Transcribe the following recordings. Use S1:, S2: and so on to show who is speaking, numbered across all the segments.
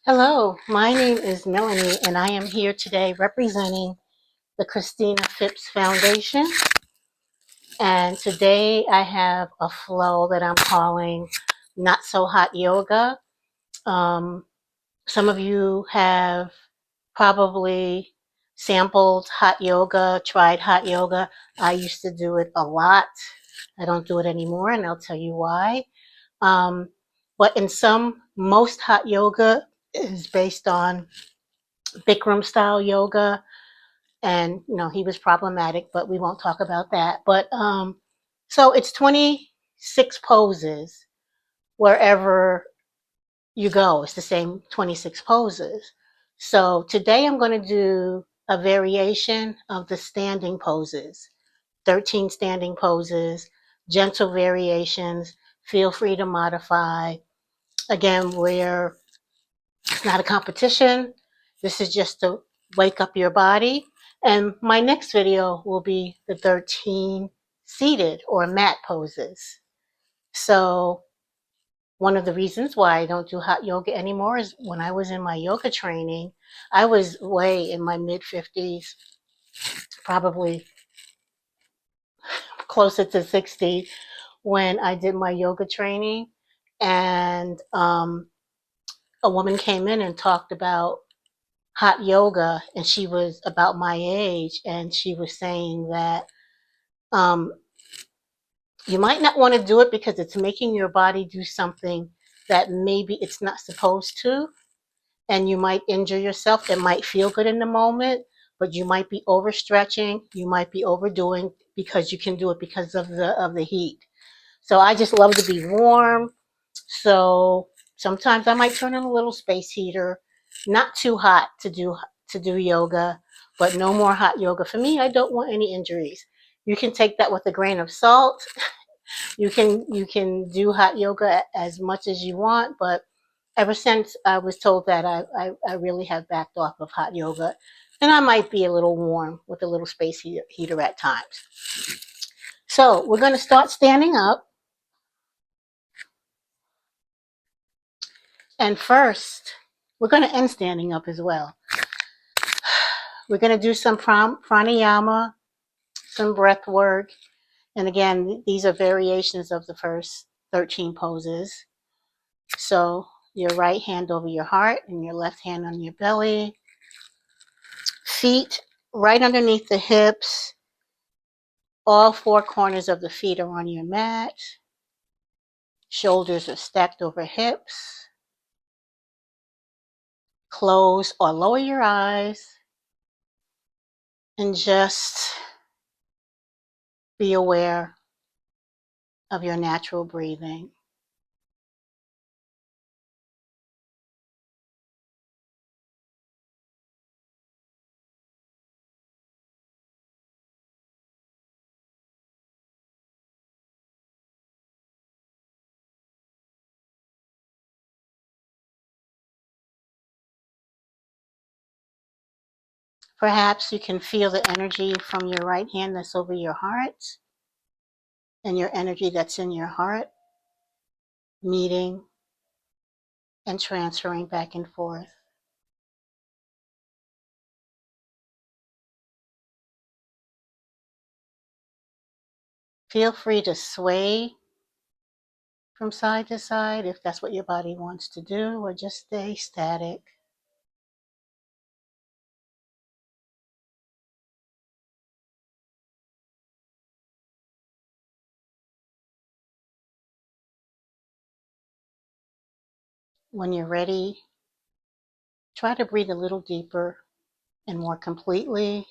S1: Hello, my name is Melanie, and I am here today representing the Christina Phipps Foundation. And today I have a flow that I'm calling Not So Hot Yoga. Um, some of you have probably sampled hot yoga, tried hot yoga. I used to do it a lot. I don't do it anymore, and I'll tell you why. Um, but most hot yoga is based on Bikram style yoga, and he was problematic, but we won't talk about that. But so it's 26 poses wherever you go. It's the same 26 poses. So today I'm going to do a variation of the standing poses, 13 standing poses, gentle variations. Feel free to modify. Again, where it's not a competition. This is just to wake up your body. And my next video will be the 13 seated or mat poses. So one of the reasons why I don't do hot yoga anymore is when I was in my yoga training, I was way in my mid 50s, probably closer to 60 when I did my yoga training. And a woman came in and talked about hot yoga, and she was about my age, and she was saying that um, you might not want to do it because it's making your body do something that maybe it's not supposed to, and you might injure yourself. It might feel good in the moment, but you might be overstretching, you might be overdoing because you can do it because of the heat. So I just love to be warm. So sometimes I might turn on a little space heater, not too hot to do yoga, but no more hot yoga for me. I don't want any injuries. You can take that with a grain of salt. You can do hot yoga as much as you want, but ever since I was told that, I really have backed off of hot yoga, and I might be a little warm with a little space heater at times. So we're going to start standing up. And first, we're going to end standing up as well. We're going to do some pranayama, some breath work. And again, these are variations of the first 13 poses. So your right hand over your heart and your left hand on your belly. Feet right underneath the hips. All four corners of the feet are on your mat. Shoulders are stacked over hips. Close or lower your eyes and just be aware of your natural breathing. Perhaps you can feel the energy from your right hand that's over your heart and your energy that's in your heart meeting and transferring back and forth. Feel free to sway from side to side if that's what your body wants to do, or just stay static. When you're ready, try to breathe a little deeper and more completely,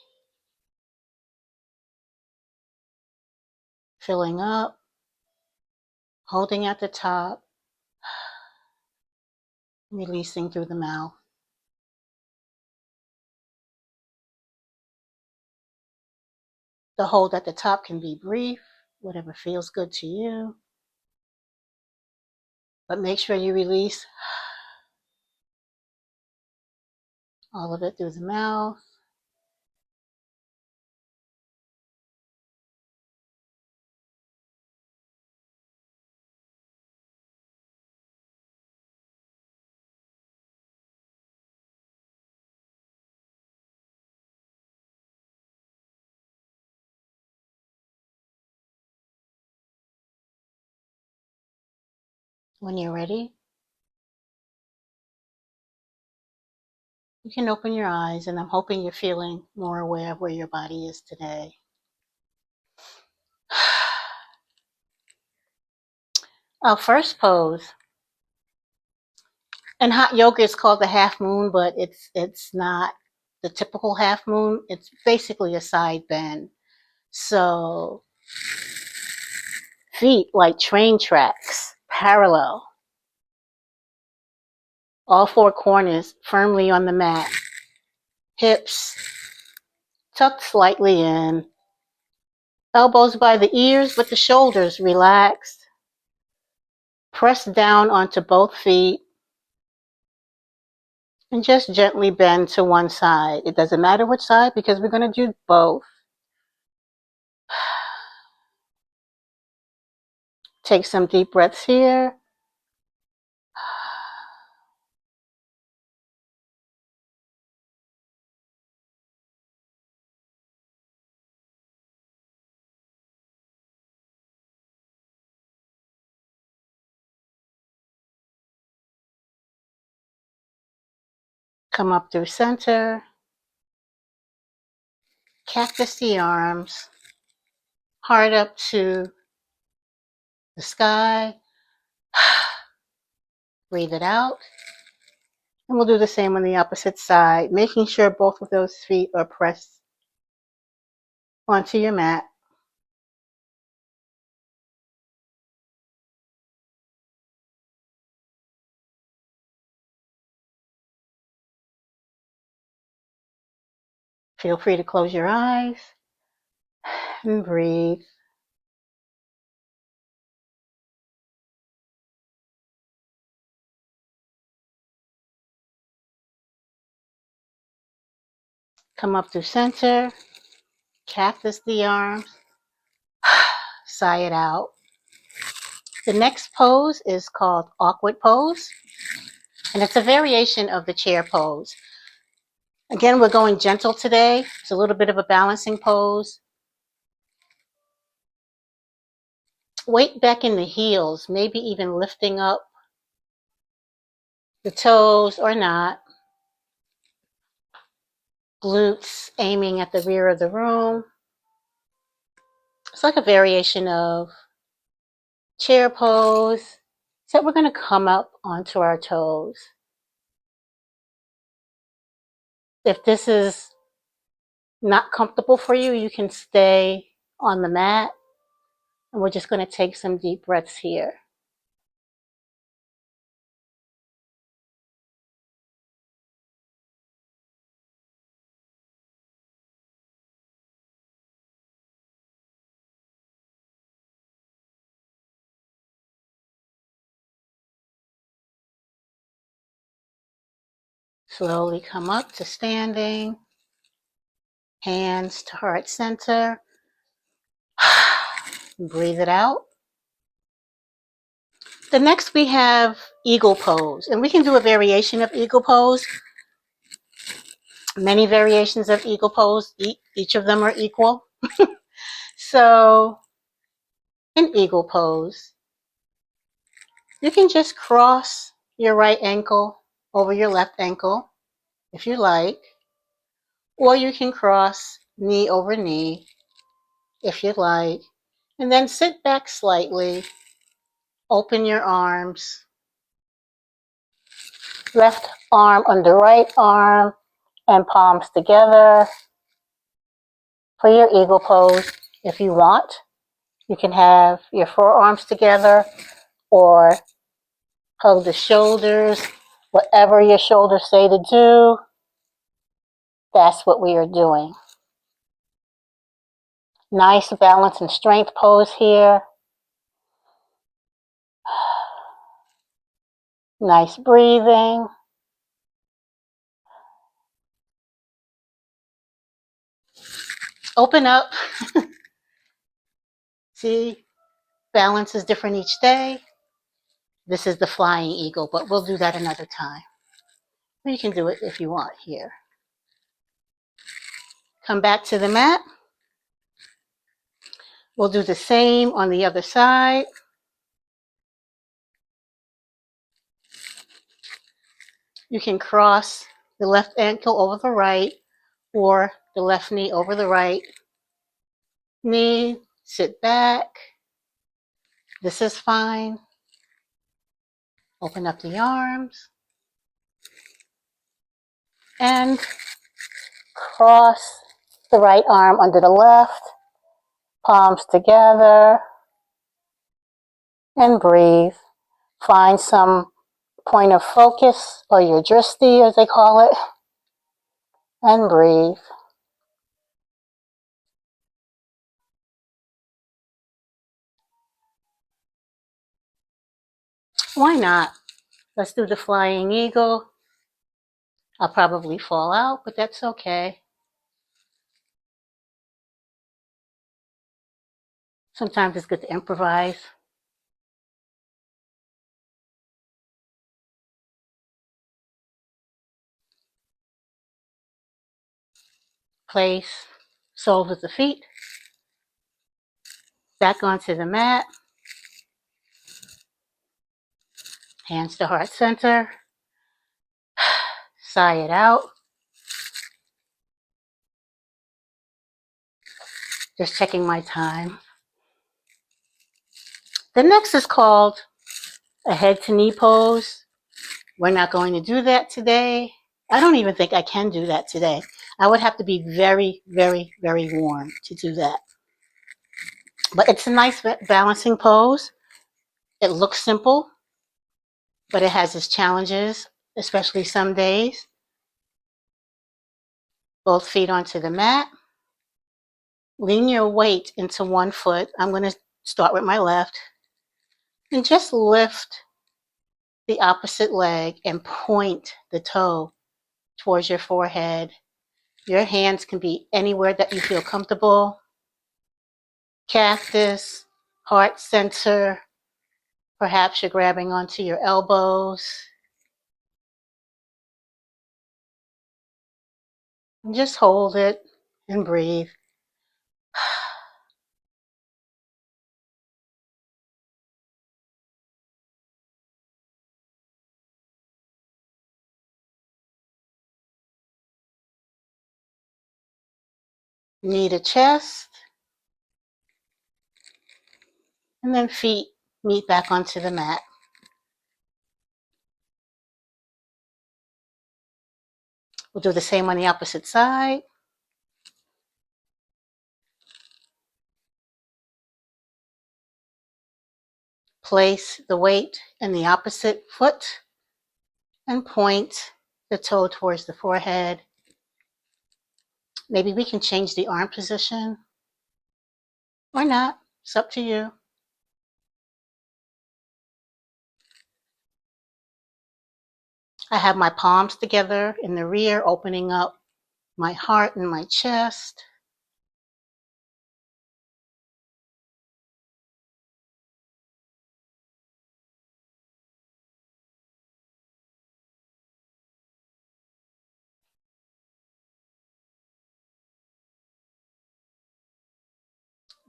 S1: filling up, holding at the top, releasing through the mouth. The hold at the top can be brief, whatever feels good to you, but make sure you release all of it through the mouth. When you're ready, you can open your eyes, and I'm hoping you're feeling more aware of where your body is today. Our first pose, and hot yoga is called the half moon, but it's not the typical half moon. It's basically a side bend. So feet like train tracks, parallel, all four corners firmly on the mat, hips tucked slightly in, elbows by the ears but the shoulders relaxed, press down onto both feet, and just gently bend to one side. It doesn't matter which side because we're going to do both. Take some deep breaths here. Come up through center. Cactus the arms. Heart up to the sky. Breathe it out. And we'll do the same on the opposite side, making sure both of those feet are pressed onto your mat. Feel free to close your eyes and breathe. Come up through center. Cactus the arms. Sigh it out. The next pose is called awkward pose, and it's a variation of the chair pose. Again, we're going gentle today. It's a little bit of a balancing pose. Weight back in the heels, maybe even lifting up the toes or not. Glutes aiming at the rear of the room. It's like a variation of chair pose. So we're going to come up onto our toes. If this is not comfortable for you, you can stay on the mat. And we're just going to take some deep breaths here. Slowly come up to standing. Hands to heart center. Breathe it out. The next we have eagle pose, and we can do a variation of eagle pose. Many variations of eagle pose. Each of them are equal. So in eagle pose, you can just cross your right ankle over your left ankle if you like, or you can cross knee over knee if you like, and then sit back slightly, open your arms, left arm under right arm, and palms together for your eagle pose. If you want, you can have your forearms together or hug the shoulders. Whatever your shoulders say to do, that's what we are doing. Nice balance and strength pose here. Nice breathing. Open up. See, balance is different each day. This is the flying eagle, but we'll do that another time. You can do it if you want here. Come back to the mat. We'll do the same on the other side. You can cross the left ankle over the right or the left knee over the right knee. Sit back. This is fine. Open up the arms and cross the right arm under the left, palms together, and breathe. Find some point of focus, or your drishti as they call it, and breathe. Why not? Let's do the flying eagle. I'll probably fall out, but that's okay. Sometimes it's good to improvise. Place soles of the feet back onto the mat. Hands to heart center. Sigh it out. Just checking my time. The next is called a head to knee pose. We're not going to do that today. I don't even think I can do that today. I would have to be very, very, very warm to do that. But it's a nice balancing pose. It looks simple, but it has its challenges, especially some days. Both feet onto the mat. Lean your weight into one foot. I'm going to start with my left. And just lift the opposite leg and point the toe towards your forehead. Your hands can be anywhere that you feel comfortable. Cactus, heart center. Perhaps you're grabbing onto your elbows. And just hold it and breathe. Knee to chest. And then feet meet back onto the mat. We'll do the same on the opposite side. Place the weight in the opposite foot and point the toe towards the forehead. Maybe we can change the arm position or not. It's up to you. I have my palms together in the rear, opening up my heart and my chest.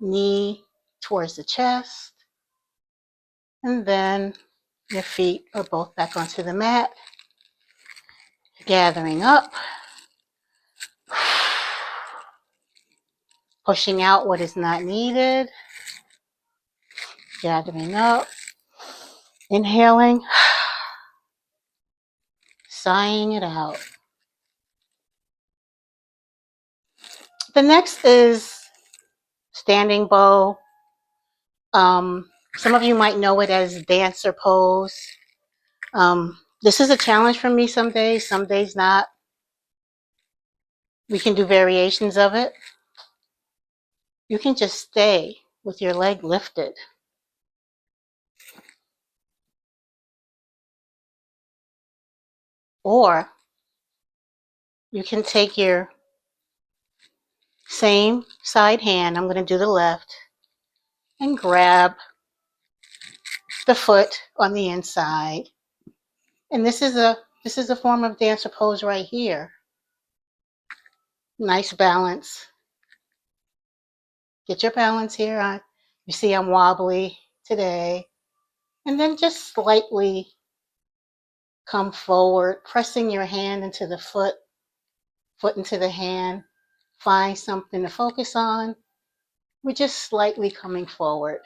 S1: Knee towards the chest. And then your feet are both back onto the mat. Gathering up. Pushing out what is not needed. Gathering up. Inhaling. Sighing it out. The next is standing bow. Some of you might know it as dancer pose. This is a challenge for me some days not. We can do variations of it. You can just stay with your leg lifted. Or you can take your same side hand, I'm going to do the left, and grab the foot on the inside. And this is a form of dancer pose right here. Nice balance. Get your balance here. You see I'm wobbly today. And then just slightly Come forward, pressing your hand into the foot, foot into the hand. Find something to focus on. We're just slightly coming forward.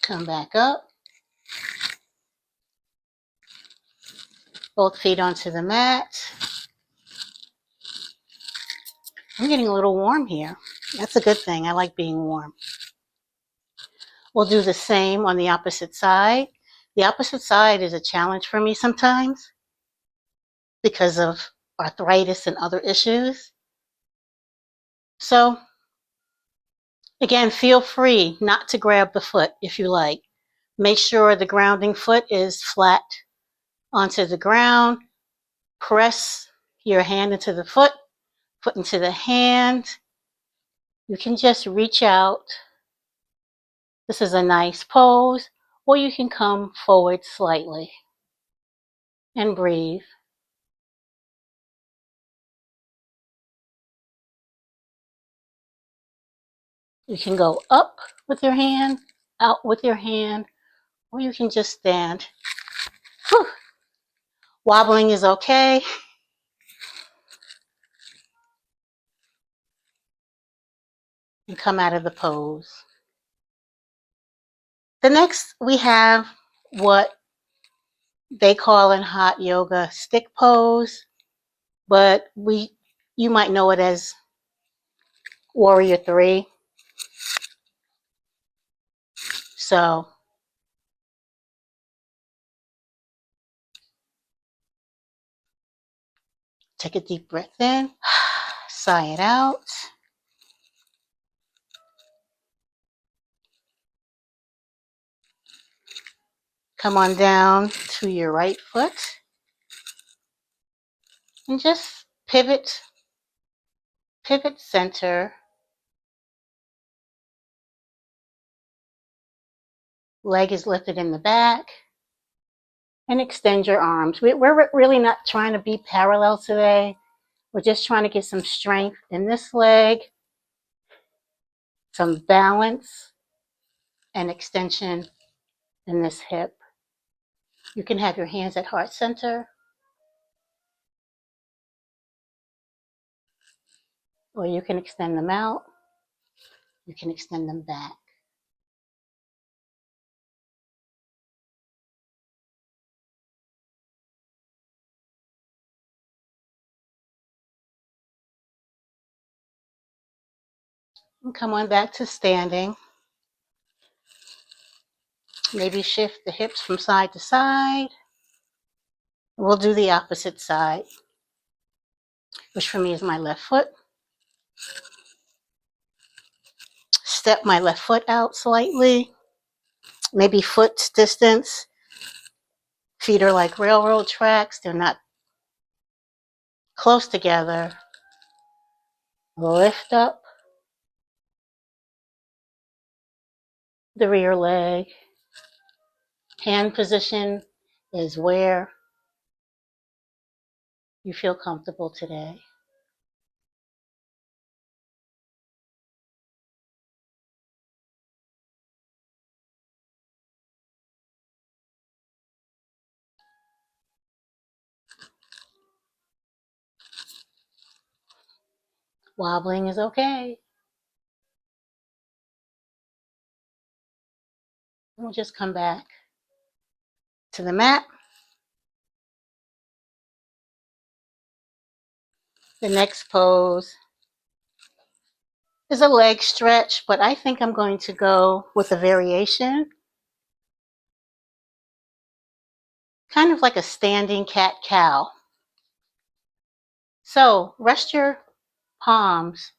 S1: Come back up. Both feet onto the mat. I'm getting a little warm here. That's a good thing. I like being warm. We'll do the same on the opposite side. The opposite side is a challenge for me sometimes because of arthritis and other issues. So again, feel free not to grab the foot if you like. Make sure the grounding foot is flat onto the ground. Press your hand into the foot, foot into the hand. You can just reach out. This is a nice pose, or you can come forward slightly and breathe. You can go up with your hand, out with your hand, or you can just stand. Whew. Wobbling is okay. And come out of the pose. The next we have what they call in hot yoga stick pose, but you might know it as Warrior 3. So take a deep breath in, sigh it out. Come on down to your right foot and just pivot center. Leg is lifted in the back and extend your arms. We're really not trying to be parallel today. We're just trying to get some strength in this leg, some balance and extension in this hip. You can have your hands at heart center, or you can extend them out. You can extend them back. And come on back to standing. Maybe shift the hips from side to side. We'll do the opposite side, which for me is my left foot. Step my left foot out slightly, maybe foot distance. Feet are like railroad tracks. They're not close together. Lift up the rear leg. Hand position is where you feel comfortable today. Wobbling is okay. We'll just come back to the mat. The next pose is a leg stretch, but I think I'm going to go with a variation, kind of like a standing cat-cow. So rest your palms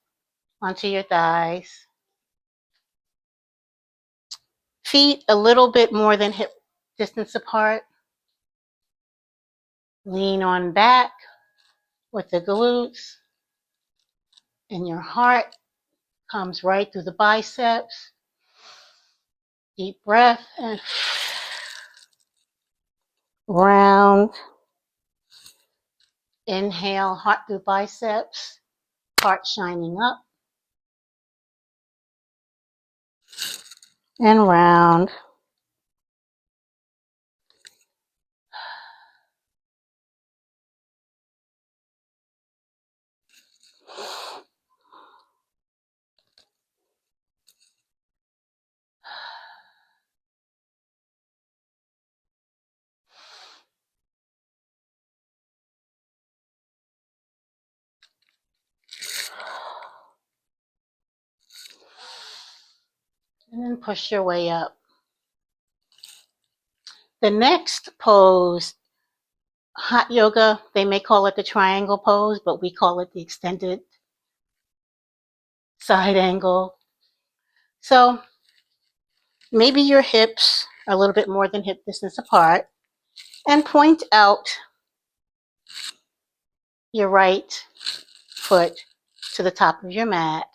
S1: onto your thighs. Feet a little bit more than hip distance apart. Lean on back with the glutes, and your heart comes right through the biceps. Deep breath and round Inhale, heart through biceps, heart shining up and round. And then push your way up. The next pose, hot yoga, they may call it the triangle pose, but we call it the extended side angle. So maybe your hips are a little bit more than hip distance apart, and point out your right foot to the top of your mat.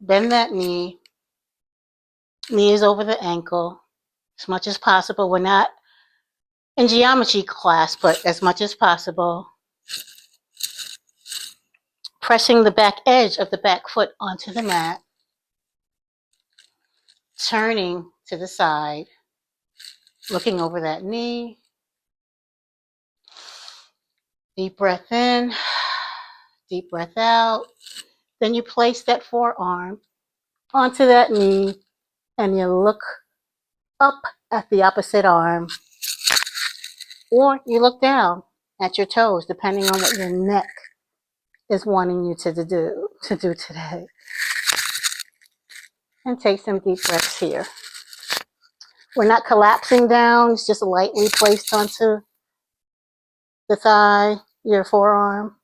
S1: Bend that knee. Knee is over the ankle as much as possible. We're not in geometry class, but as much as possible. Pressing the back edge of the back foot onto the mat. Turning to the side. Looking over that knee. Deep breath in. Deep breath out. Then you place that forearm onto that knee and you look up at the opposite arm, or you look down at your toes, depending on what your neck is wanting you to do today. And take some deep breaths here. We're not collapsing down, it's just lightly placed onto the thigh, your forearm.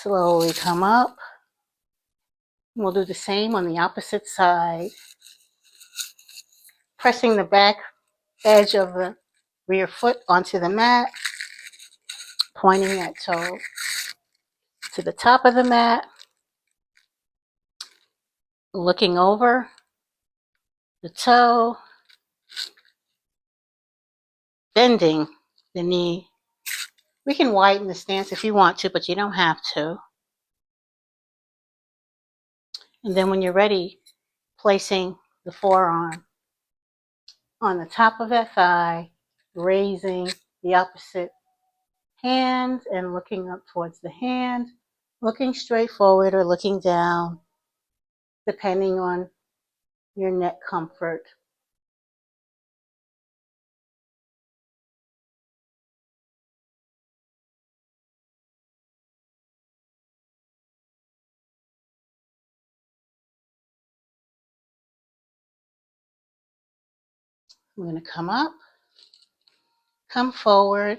S1: Slowly come up. We'll do the same on the opposite side. Pressing the back edge of the rear foot onto the mat, pointing that toe to the top of the mat, looking over the toe, bending the knee. We can widen the stance if you want to, but you don't have to. And then when you're ready, placing the forearm on the top of that thigh, raising the opposite hand and looking up towards the hand, looking straight forward or looking down, depending on your neck comfort. I'm going to come up, come forward,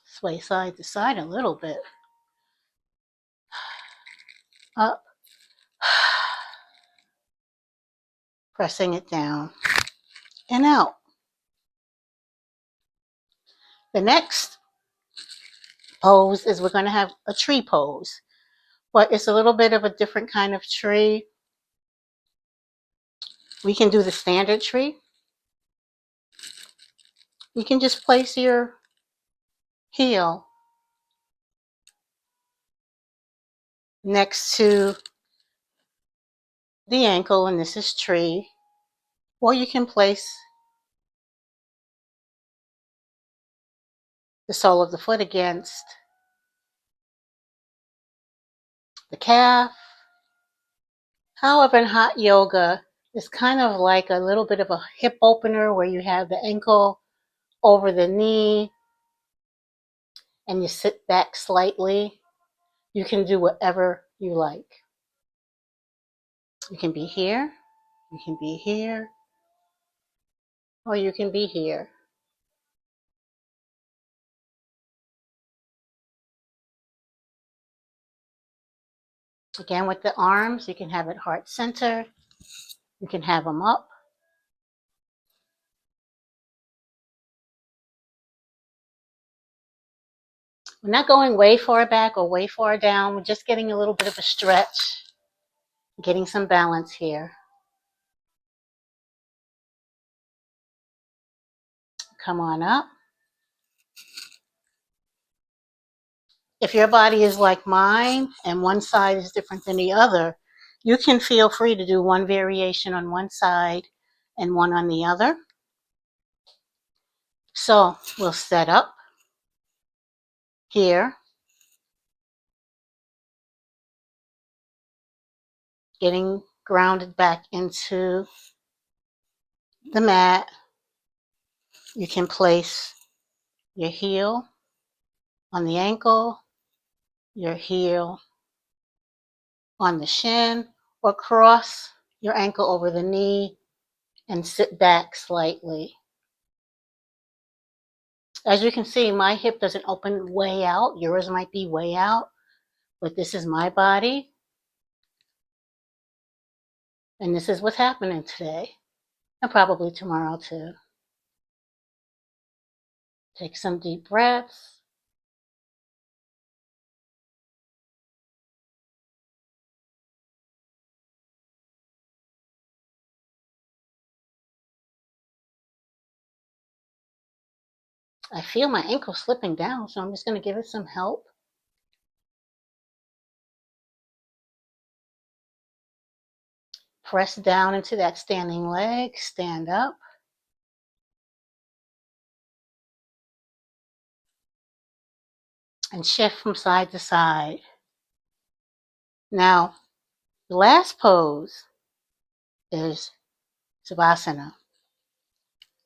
S1: sway side to side a little bit, up, pressing it down and out. The next pose is we're going to have a tree pose, but it's a little bit of a different kind of tree. We can do the standard tree. You can just place your heel next to the ankle, and this is tree, or you can place the sole of the foot against the calf. However, in hot yoga, it's kind of like a little bit of a hip opener where you have the ankle over the knee and you sit back slightly. You can do whatever you like. You can be here, you can be here, or you can be here. Again, with the arms, you can have it heart center. You can have them up. We're not going way far back or way far down. We're just getting a little bit of a stretch, getting some balance here. Come on up. If your body is like mine and one side is different than the other, you can feel free to do one variation on one side and one on the other. So we'll set up here, getting grounded back into the mat. You can place your heel on the ankle, your heel on the shin, or cross your ankle over the knee and sit back slightly. As you can see, my hip doesn't open way out. Yours might be way out, but this is my body. And this is what's happening today, and probably tomorrow too. Take some deep breaths. I feel my ankle slipping down, so I'm just going to give it some help. Press down into that standing leg, stand up. And shift from side to side. Now, the last pose is Savasana.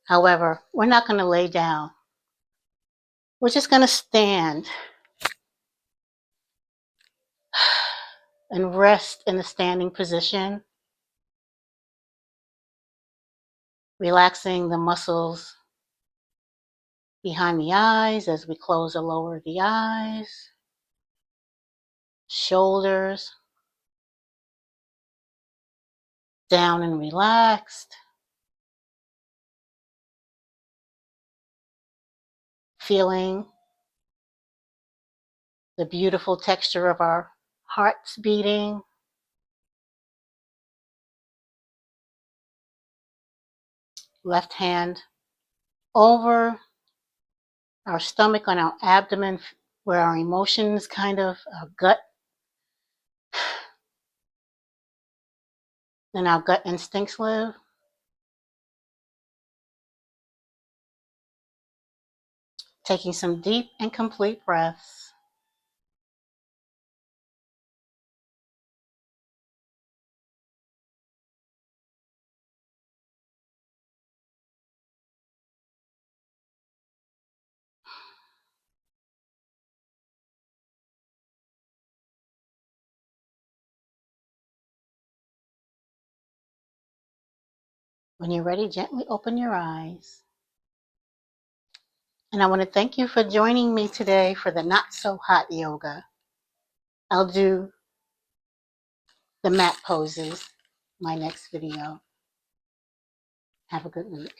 S1: However, we're not going to lay down. We're just going to stand and rest in the standing position, relaxing the muscles behind the eyes as we close or lower the eyes, shoulders down and relaxed, feeling the beautiful texture of our hearts beating. Left hand over our stomach on our abdomen where our emotions our gut and our gut instincts live. Taking some deep and complete breaths. When you're ready, gently open your eyes. And I want to thank you for joining me today for the Not So Hot Yoga. I'll do the mat poses my next video. Have a good week.